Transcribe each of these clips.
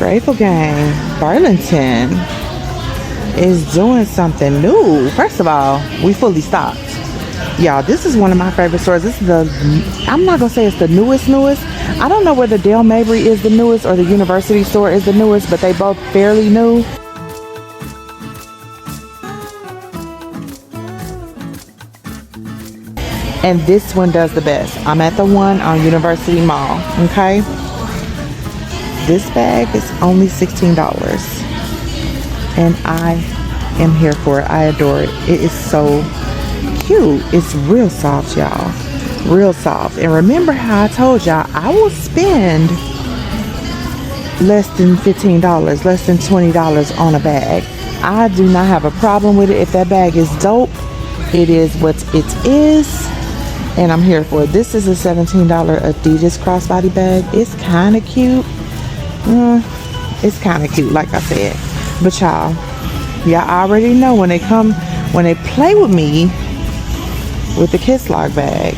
Grateful Gang, Burlington is doing something new. First of all, we fully stocked. Y'all, this is one of my favorite stores. This is I'm not gonna say it's the newest. I don't know whether Dale Mabry is the newest or the University store is the newest, but they both fairly new. And this one does the best. I'm at the one on University Mall, okay? This bag is only $16. And I am here for it. I adore it. It is so cute. It's real soft, y'all. Real soft. And remember how I told y'all I will spend less than $15, less than $20 on a bag. I do not have a problem with it. If that bag is dope, it is what it is. And I'm here for it. This is a $17 Adidas crossbody bag. It's kind of cute. It's kind of cute, like I said. But y'all already know when they play with me with the Kiss Lock bag.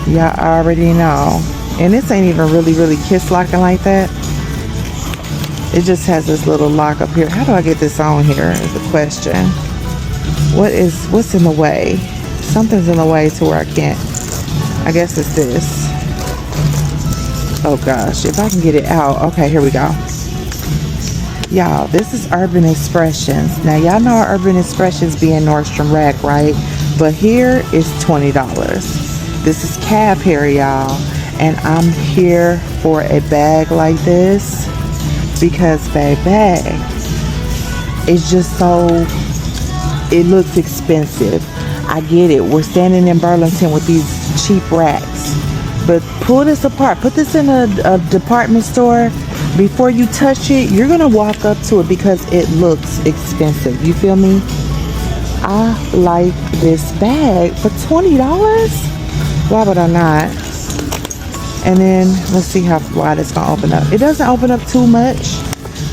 Y'all already know. And this ain't even really Kiss locking like that. It just has this little lock up here. How do I get this on here is the question. What's in the way? Something's in the way to where I can't. I guess it's this. Oh gosh, if I can get it out. Okay, here we go. Y'all, this is Urban Expressions. Now y'all know Urban Expressions being Nordstrom Rack, right? But here is $20. This is calf hair, y'all. And I'm here for a bag like this because baby, it's just so, it looks expensive. I get it. We're standing in Burlington with these cheap racks. But pull this apart. Put this in a department store. Before you touch it, you're going to walk up to it because it looks expensive. You feel me? I like this bag for $20. Why would I not? And then let's see how wide it's going to open up. It doesn't open up too much,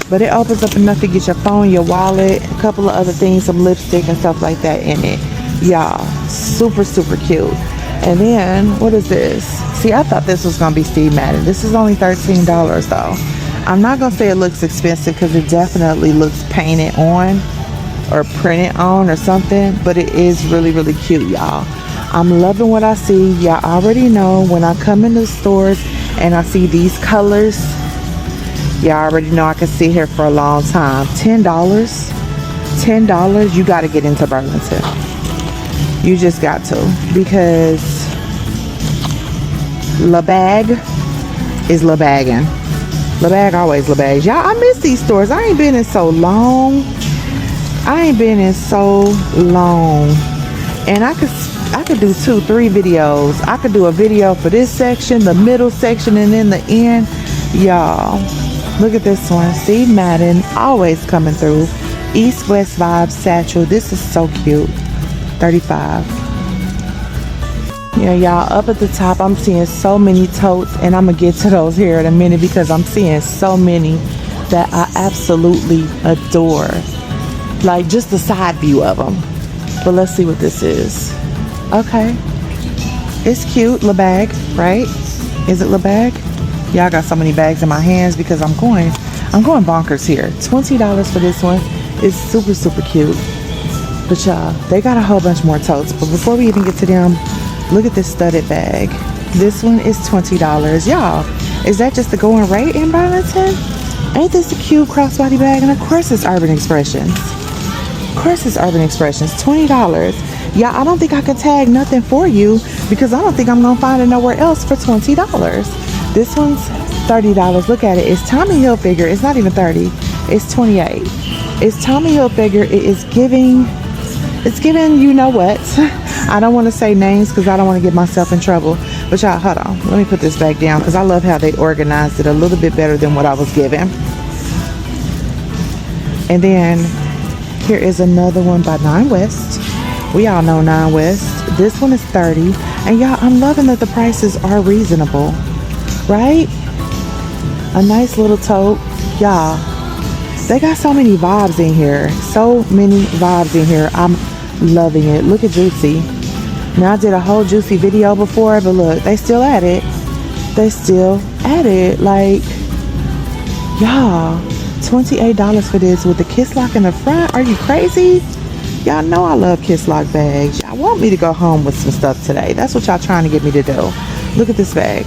but it opens up enough to get your phone, your wallet, a couple of other things, some lipstick and stuff like that in it. Y'all, super cute. And then what is this? See, I thought this was gonna be Steve Madden. This is only $13 though. I'm not gonna say it looks expensive because it definitely looks painted on or printed on or something, but it is really cute, y'all. I'm loving what I see. Y'all already know when I come into the stores and I see these colors, y'all already know I can sit here for a long time. $10, you gotta get into Burlington. You just got to, because La Bag is La Bagging. La Bag always La Bags. Y'all, I miss these stores. I ain't been in so long. And I could do 2-3 videos. I could do a video for this section, the middle section, and then the end. Y'all, look at this one. Steve Madden, always coming through. East-West Vibes Satchel. This is so cute. $35. Yeah, y'all, up at the top I'm seeing so many totes, and I'm gonna get to those here in a minute because I'm seeing so many that I absolutely adore, like just the side view of them. But let's see what this is. Okay, it's cute. La Bag, right? Is it La Bag? Y'all, got so many bags in my hands because I'm going bonkers here. $20 for this one. It's super cute. But y'all, they got a whole bunch more totes. But before we even get to them, look at this studded bag. This one is $20. Y'all, is that just the going rate in Burlington? Ain't this a cute crossbody bag? And of course it's Urban Expressions. Of course it's Urban Expressions. $20. Y'all, I don't think I can tag nothing for you because I don't think I'm going to find it nowhere else for $20. This one's $30. Look at it. It's Tommy Hilfiger. It's not even 30. It's 28. It's Tommy Hilfiger. It's giving, you know what? I don't want to say names because I don't want to get myself in trouble. But y'all, hold on. Let me put this back down because I love how they organized it a little bit better than what I was given. And then here is another one by Nine West. We all know Nine West. This one is $30. And y'all, I'm loving that the prices are reasonable. Right? A nice little tote. Y'all, they got so many vibes in here. So many vibes in here. I'm loving it. Look at Juicy. Now, I did a whole Juicy video before, but look, they still at it. They still at it. Like, Y'all, $28 for this with the kiss lock in the front. Are you crazy? Y'all know I love kiss lock bags. Y'all want me to go home with some stuff today. That's what y'all trying to get me to do. Look at this bag.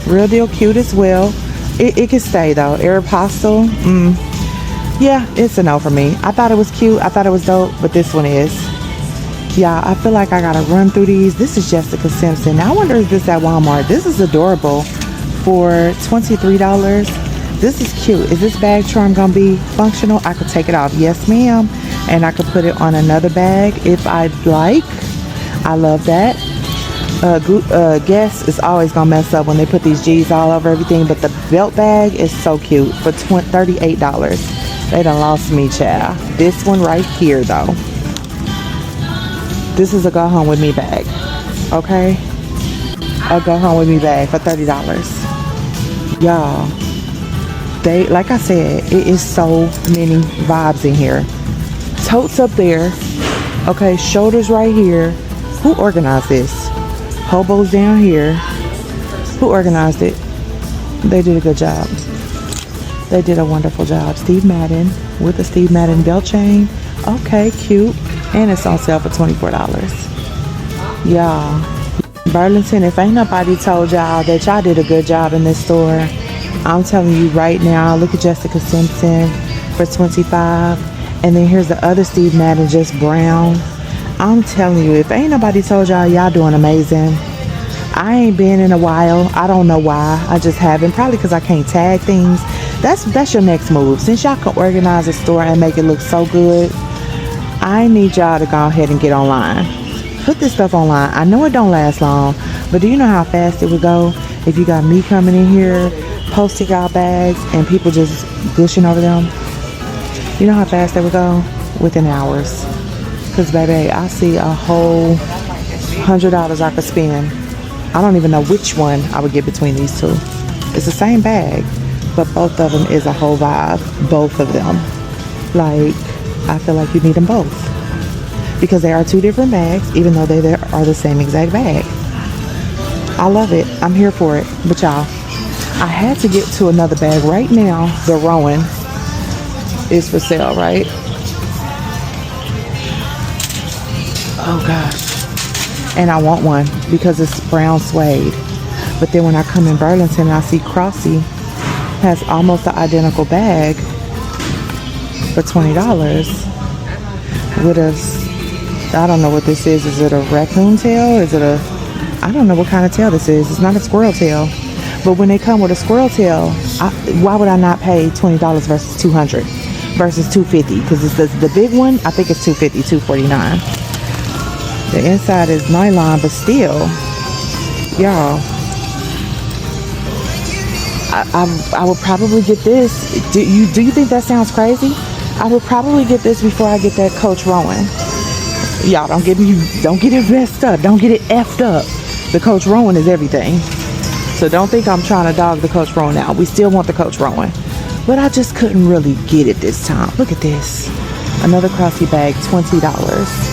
Real deal cute as well. It can stay though. Aeropostale. Yeah, it's a no for me. I thought it was cute. I thought it was dope, but this one is. Yeah, I feel like I gotta run through these. This is Jessica Simpson. Now, I wonder if this at Walmart. This is adorable for $23. This is cute. Is this bag charm gonna be functional? I could take it off. Yes, ma'am. And I could put it on another bag if I'd like. I love that. Guess is always gonna mess up when they put these G's all over everything, but the belt bag is so cute for $38. They done lost me, child. This one right here though, this is a go home with me bag. Okay, a go home with me bag for $30. Y'all, they, like I said, it is so many vibes in here. Totes up there, okay, shoulders right here. Who organized this? Hobos down here. Who organized it? They did a good job. They did a wonderful job. Steve Madden with a Steve Madden belt chain. Okay, cute. And it's on sale for $24. Y'all, Burlington, if ain't nobody told y'all that y'all did a good job in this store, I'm telling you right now. Look at Jessica Simpson for $25. And then here's the other Steve Madden, just brown. I'm telling you, if ain't nobody told y'all, y'all doing amazing. I ain't been in a while. I don't know why. I just haven't. Probably because I can't tag things. That's your next move. Since y'all can organize a store and make it look so good, I need y'all to go ahead and get online. Put this stuff online. I know it don't last long, but do you know how fast it would go if you got me coming in here, posting out bags, and people just gushing over them? You know how fast they would go? Within hours. Because, baby, I see a whole $100 I could spend. I don't even know which one I would get between these two. It's the same bag, but both of them is a whole vibe. Both of them. Like, I feel like you need them both. Because they are two different bags, even though they are the same exact bag. I love it. I'm here for it. But, y'all, I had to get to another bag right now. The Rowan is for sale, right? Oh gosh. And I want one because it's brown suede. But then when I come in Burlington, I see Crossy has almost the identical bag for $20 with a, I don't know what this is. Is it a raccoon tail? Is it a, I don't know what kind of tail this is. It's not a squirrel tail. But when they come with a squirrel tail, why would I not pay $20 versus $200 versus $250? Because it's the big one, I think it's $250, $249. The inside is nylon, but still, y'all, I would probably get this. Do you think that sounds crazy? I would probably get this before I get that Coach Rowan. Y'all, don't get it messed up. Don't get it effed up. The Coach Rowan is everything. So don't think I'm trying to dog the Coach Rowan out. We still want the Coach Rowan. But I just couldn't really get it this time. Look at this. Another Crossy bag, $20.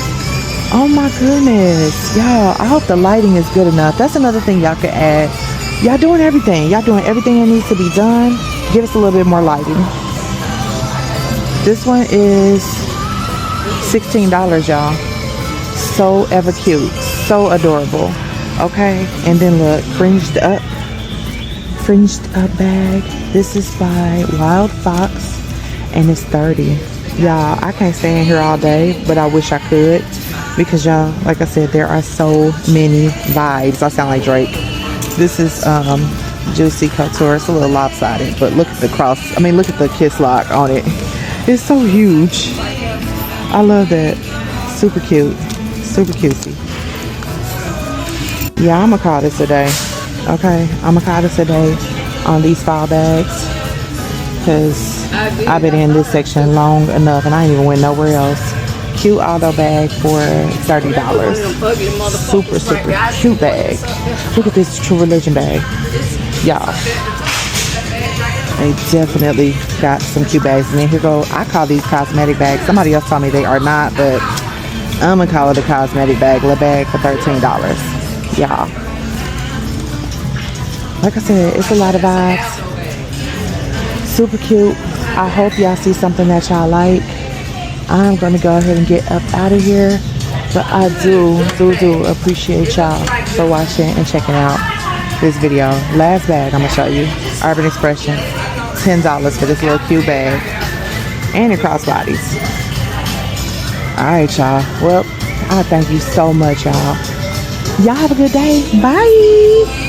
Oh my goodness. Y'all, I hope the lighting is good enough. That's another thing y'all could add. Y'all doing everything. Y'all doing everything that needs to be done. Give us a little bit more lighting. This one is $16, y'all. So ever cute. So adorable. Okay. And then look, fringed up bag. This is by Wild Fox and it's $30. Y'all, I can't stay in here all day, but I wish I could. Because y'all, like I said, there are so many vibes. I sound like Drake. This is Juicy Couture. It's a little lopsided, but look at the look at the kiss lock on it. It's so huge. I love that. Super cute. Super cutesy. Yeah, I'm gonna call this a day. Okay, I'm gonna call this a day on these file bags. Because I've been in this section long enough and I ain't even went nowhere else. Cute auto bag for $30. Super, super cute bag. Look at this True Religion bag. Y'all. They definitely got some cute bags. And then here go, I call these cosmetic bags. Somebody else told me they are not, but I'm gonna call it a cosmetic bag. Little bag for $13. Y'all. Like I said, it's a lot of vibes. Super cute. I hope y'all see something that y'all like. I'm gonna go ahead and get up out of here. But I do appreciate y'all for watching and checking out this video. Last bag I'm gonna show you. Urban Expression. $10 for this little cute bag. And it crossbodies. Alright, y'all. Well, I thank you so much, y'all. Y'all have a good day. Bye.